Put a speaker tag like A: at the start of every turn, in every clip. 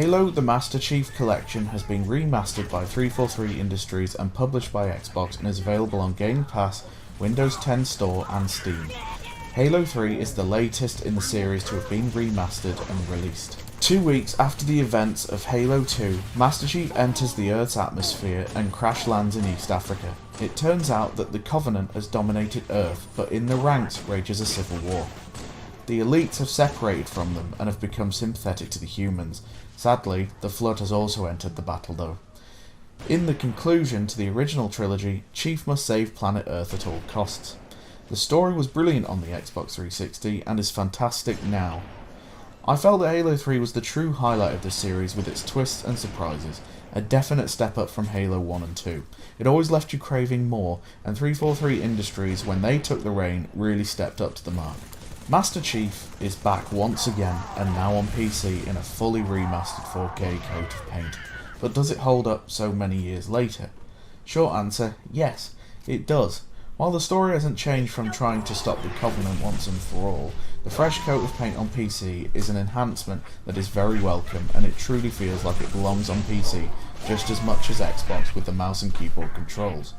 A: Halo the Master Chief Collection has been remastered by 343 Industries and published by Xbox and is available on Game Pass, Windows 10 Store and Steam. Halo 3 is the latest in the series to have been remastered and released. 2 weeks after the events of Halo 2, Master Chief enters the Earth's atmosphere and crash lands in East Africa. It turns out that the Covenant has dominated Earth, but in the ranks rages a civil war. The elites have separated from them and have become sympathetic to the humans. Sadly, the Flood has also entered the battle though. In the conclusion to the original trilogy, Chief must save planet Earth at all costs. The story was brilliant on the Xbox 360 and is fantastic now. I felt that Halo 3 was the true highlight of the series with its twists and surprises, a definite step up from Halo 1 and 2. It always left you craving more, and 343 Industries, when they took the reign, really stepped up to the mark. Master Chief is back once again, and now on PC in a fully remastered 4K coat of paint. But does it hold up so many years later? Short answer, yes, it does. While the story hasn't changed from trying to stop the Covenant once and for all, the fresh coat of paint on PC is an enhancement that is very welcome, and it truly feels like it belongs on PC just as much as Xbox with the mouse and keyboard controls.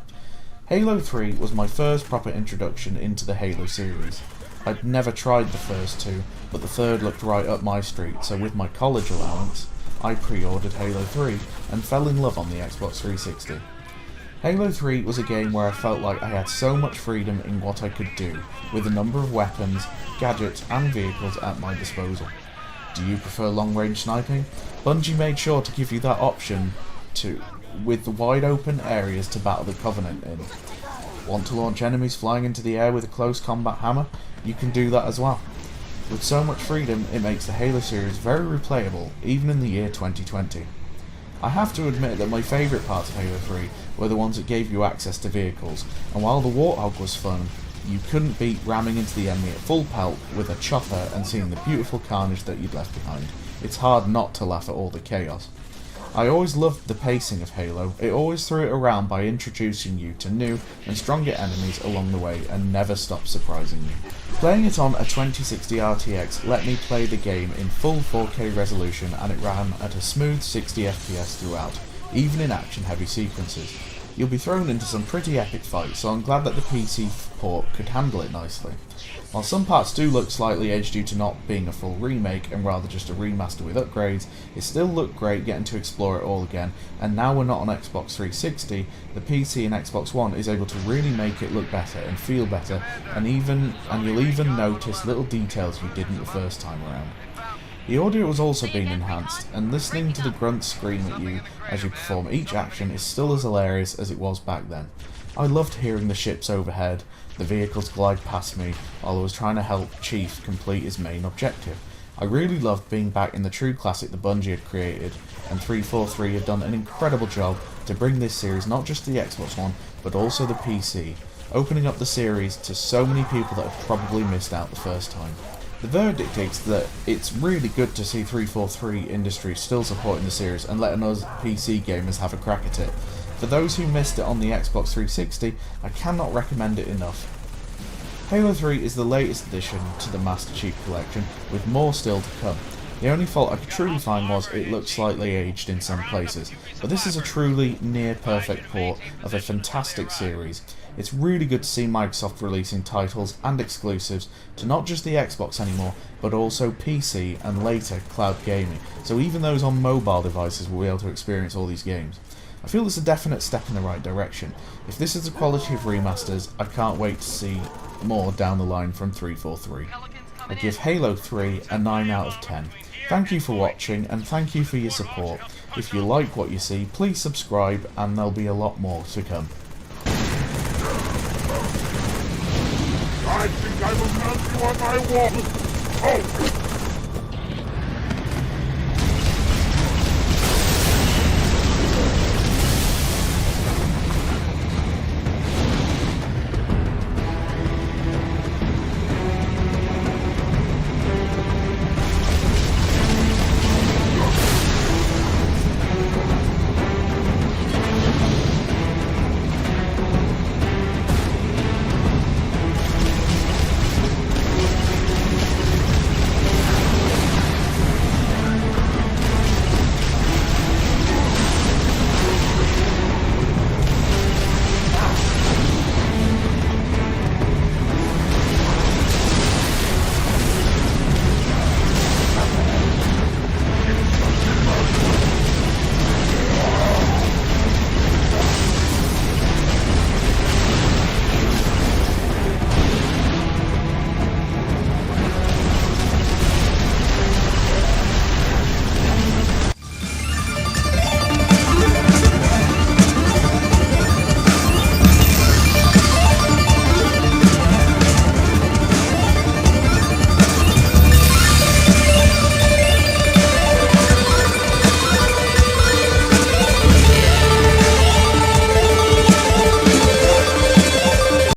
A: Halo 3 was my first proper introduction into the Halo series. I'd never tried the first two, but the third looked right up my street, so with my college allowance, I pre-ordered Halo 3 and fell in love on the Xbox 360. Halo 3 was a game where I felt like I had so much freedom in what I could do, with a number of weapons, gadgets and vehicles at my disposal. Do you prefer long-range sniping? Bungie made sure to give you that option with the wide open areas to battle the Covenant in. Want to launch enemies flying into the air with a close combat hammer? You can do that as well. With so much freedom, it makes the Halo series very replayable, even in the year 2020. I have to admit that my favourite parts of Halo 3 were the ones that gave you access to vehicles, and while the Warthog was fun, you couldn't beat ramming into the enemy at full pelt with a chopper and seeing the beautiful carnage that you'd left behind. It's hard not to laugh at all the chaos. I always loved the pacing of Halo. It always threw it around by introducing you to new and stronger enemies along the way and never stopped surprising you. Playing it on a 2060 RTX let me play the game in full 4K resolution, and it ran at a smooth 60 FPS throughout, even in action heavy sequences. You'll be thrown into some pretty epic fights, so I'm glad that the PC port could handle it nicely. While some parts do look slightly edged due to not being a full remake and rather just a remaster with upgrades, it still looked great getting to explore it all again, and now we're not on Xbox 360, the PC and Xbox One is able to really make it look better and feel better, and you'll even notice little details you didn't the first time around. The audio has also been enhanced, and listening to the grunts scream at you as you perform each action is still as hilarious as it was back then. I loved hearing the ships overhead, the vehicles glide past me while I was trying to help Chief complete his main objective. I really loved being back in the true classic that Bungie had created, and 343 had done an incredible job to bring this series not just to the Xbox One, but also the PC, opening up the series to so many people that have probably missed out the first time. The verdict is that it's really good to see 343 Industries still supporting the series and letting us PC gamers have a crack at it. For those who missed it on the Xbox 360, I cannot recommend it enough. Halo 3 is the latest addition to the Master Chief Collection, with more still to come. The only fault I could truly find was it looked slightly aged in some places, but this is a truly near-perfect port of a fantastic series. It's really good to see Microsoft releasing titles and exclusives to not just the Xbox anymore, but also PC and later cloud gaming, so even those on mobile devices will be able to experience all these games. I feel it's a definite step in the right direction. If this is the quality of remasters, I can't wait to see more down the line from 343. I give Halo 3 a 9 out of 10. Thank you for watching, and thank you for your support. If you like what you see, please subscribe, and there'll be a lot more to come.
B: I think I will melt you on my wall! Oh!